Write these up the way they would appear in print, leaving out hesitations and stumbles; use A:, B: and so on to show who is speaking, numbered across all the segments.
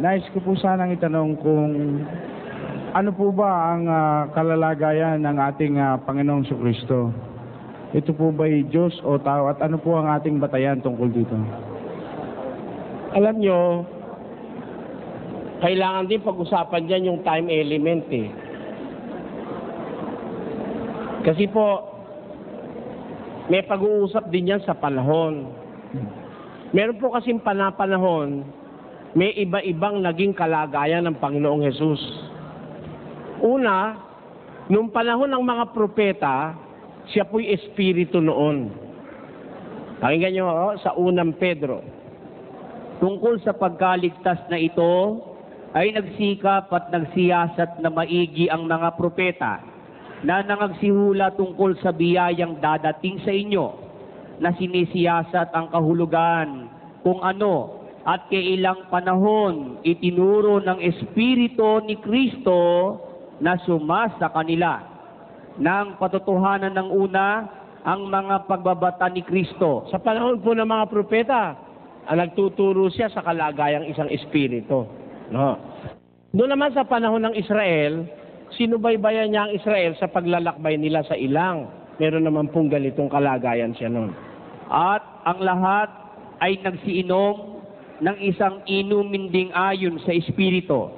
A: Nais ko po sanang itanong kung ano po ba ang kalalagayan ng ating Panginoong Jesucristo? Ito po ba'y Diyos o tao at ano po ang ating batayan tungkol dito?
B: Alam nyo, kailangan din pag-usapan dyan yung time element eh. Kasi po, may pag-uusap din yan sa panahon. Meron po kasing panahon, may iba-ibang naging kalagayan ng Panginoong Hesus. Una, nung panahon ng mga propeta, siya po'y espiritu noon. Pakinggan nyo sa unang Pedro.
C: Tungkol sa pagkaligtas na ito, ay nagsikap at nagsiyasat na maigi ang mga propeta na nangagsihula tungkol sa biyayang dadating sa inyo, na sinisiyasat ang kahulugan kung ano at kailang panahon itinuro ng Espiritu ni Kristo na sumasa kanila. Nang patotohanan ng una ang mga pagbabata ni Kristo.
B: Sa panahon po ng mga propeta, nagtuturo siya sa kalagayang isang espiritu. No. Doon naman sa panahon ng Israel, sinubaybayan niya ang Israel sa paglalakbay nila sa ilang. Meron naman pong ganitong kalagayan siya noon.
C: At ang lahat ay nagsiinom ng isang inuminding ayon sa Espiritu,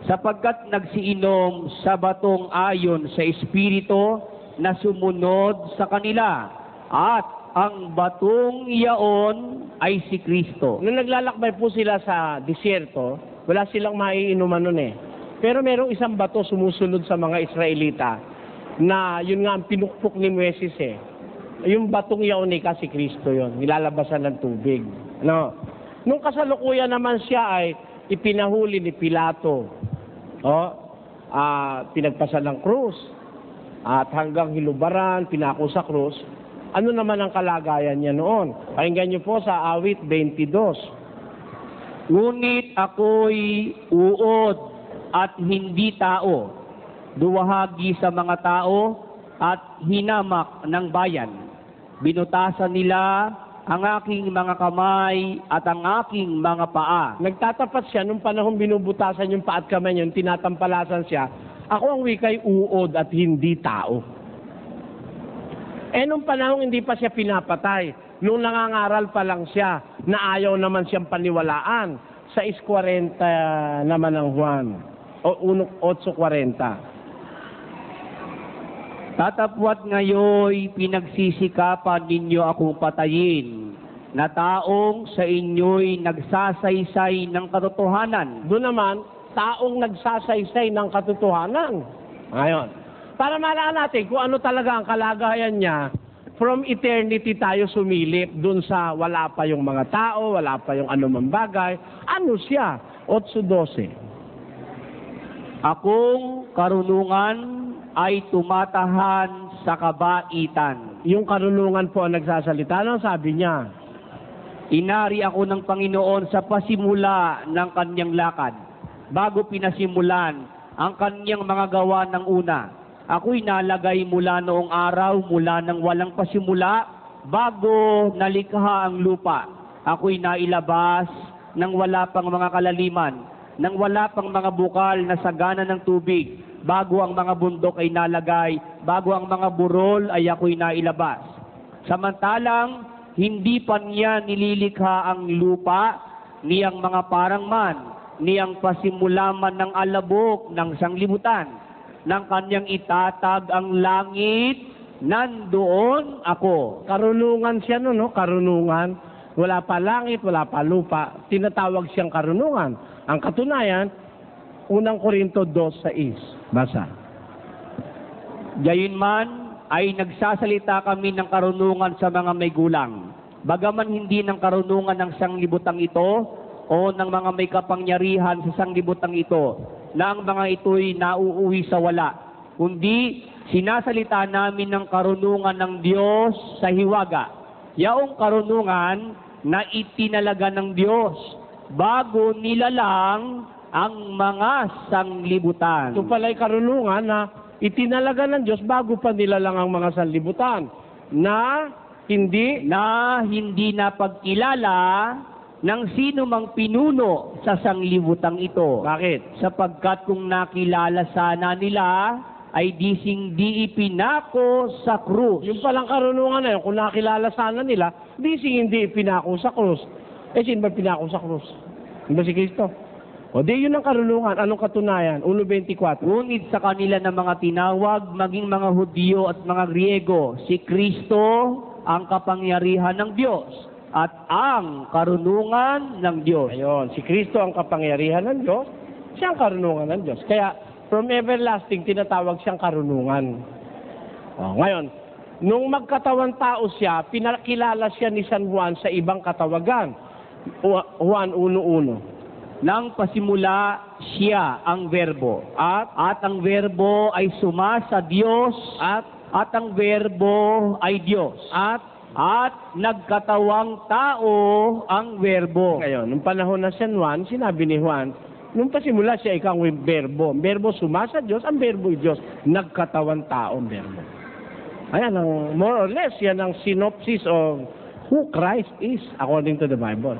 C: sapagkat nagsiinom sa batong ayon sa Espiritu na sumunod sa kanila, at ang batong iyaon ay si Kristo.
B: Nung naglalakbay po sila sa disyerto, wala silang maiinuman nun eh. Pero merong isang bato sumusunod sa mga Israelita na yun nga ang pinukpok ni Moises eh. Yung batong iyaon ay si Kristo yun, nilalabasan ng tubig. No? Nung kasalukuyan naman siya ay ipinahuli ni Pilato. Pinagpasan ng krus. At hanggang hilubaran, pinako sa krus. Ano naman ang kalagayan niya noon? Pakinggan niyo po sa awit 22.
C: Ngunit ako'y uod at hindi tao, duwahagi sa mga tao at hinamak ng bayan. Binutasan nila ang aking mga kamay at ang aking mga paa.
B: Nagtatapat siya nung panahon binubutasan yung paa at kamay niya, tinatampalasan siya. Ako ang wikay uod at hindi tao. Nung panahon hindi pa siya pinapatay, nung nangangaral pa lang siya, na ayaw naman siyang paniwalaan, sa 6:40 naman ng Juan, o 8:40.
C: Tatapwat ngayoy pinagsisikapan ninyo akong patayin, na taong sa inyo'y nagsasaysay ng katotohanan.
B: Doon naman, taong nagsasaysay ng katotohanan. Ngayon, para malaman natin kung ano talaga ang kalagayan niya, from eternity tayo sumilip doon sa wala pa yung mga tao, wala pa yung anumang bagay. Ano siya? 8:12.
C: Akong karunungan ay tumatahan sa kabaitan.
B: Yung karunungan po ang nagsasalita. Ano sabi niya?
C: Inari ako ng Panginoon sa pasimula ng kanyang lakad, bago pinasimulan ang kanyang mga gawa ng una. Ako'y nalagay mula noong araw, mula nang walang pasimula, bago nalikha ang lupa. Ako'y nailabas nang wala pang mga kalaliman, nang wala pang mga bukal na sagana ng tubig, bago ang mga bundok ay nalagay, bago ang mga burol ay ako'y nailabas. Samantalang, hindi pa niya nililikha ang lupa, niyang mga parangman, niyang pasimulaman ng alabok ng sanglibutan, nang kanyang itatag ang langit, nandoon ako.
B: Karunungan siya no? Karunungan. Wala pa langit, wala pa lupa. Tinatawag siyang karunungan. Ang katunayan, unang Korinto 2:6. Basa.
C: Gayunman ay nagsasalita kami ng karunungan sa mga may gulang, bagaman hindi ng karunungan ng sanglibutang ito o ng mga may kapangyarihan sa sanglibutang ito, na ang mga ito'y nauuwi sa wala, kundi sinasalita namin ng karunungan ng Diyos sa hiwaga, yaong karunungan na itinalaga ng Diyos bago nilalang ang mga sanglibutan.
B: Ito pala'y karunungan na itinalaga ng Diyos bago pa nilalang ang mga sanglibutan, na hindi
C: napagkilala ng sino mang pinuno sa sanglibutang ito.
B: Bakit?
C: Sapagkat kung nakilala sana nila, ay di ipinako sa krus.
B: Yung palang karunungan na yun, kung nakilala sana nila, hindi ipinako sa krus. Eh, sino ba pinako sa krus? Di ba si Kristo? O di yun ang karunungan. Anong katunayan? 1.24.
C: Ngunit sa kanila ng mga tinawag, maging mga Hudyo at mga Griego, si Kristo ang kapangyarihan ng Diyos at ang karunungan ng Diyos.
B: Ayun, si Kristo ang kapangyarihan ng Diyos, siya ang karunungan ng Diyos. Kaya, from everlasting, tinatawag siyang karunungan. O, ngayon, nung magkatawan tao siya, pinakilala siya ni San Juan sa ibang katawagan. Juan 1.1.
C: Nang pasimula siya ang verbo, at ang verbo ay sumasa Diyos, at ang verbo ay Diyos, at nagkatawang tao ang verbo.
B: Ngayon, nung panahon na San Juan, sinabi ni Juan, nung pasimula siya, ikaw ang verbo. Ang verbo sumasa Diyos, ang verbo ay Diyos. Nagkatawan tao ang verbo. Ayan, more or less, yan ang synopsis of who Christ is according to the Bible.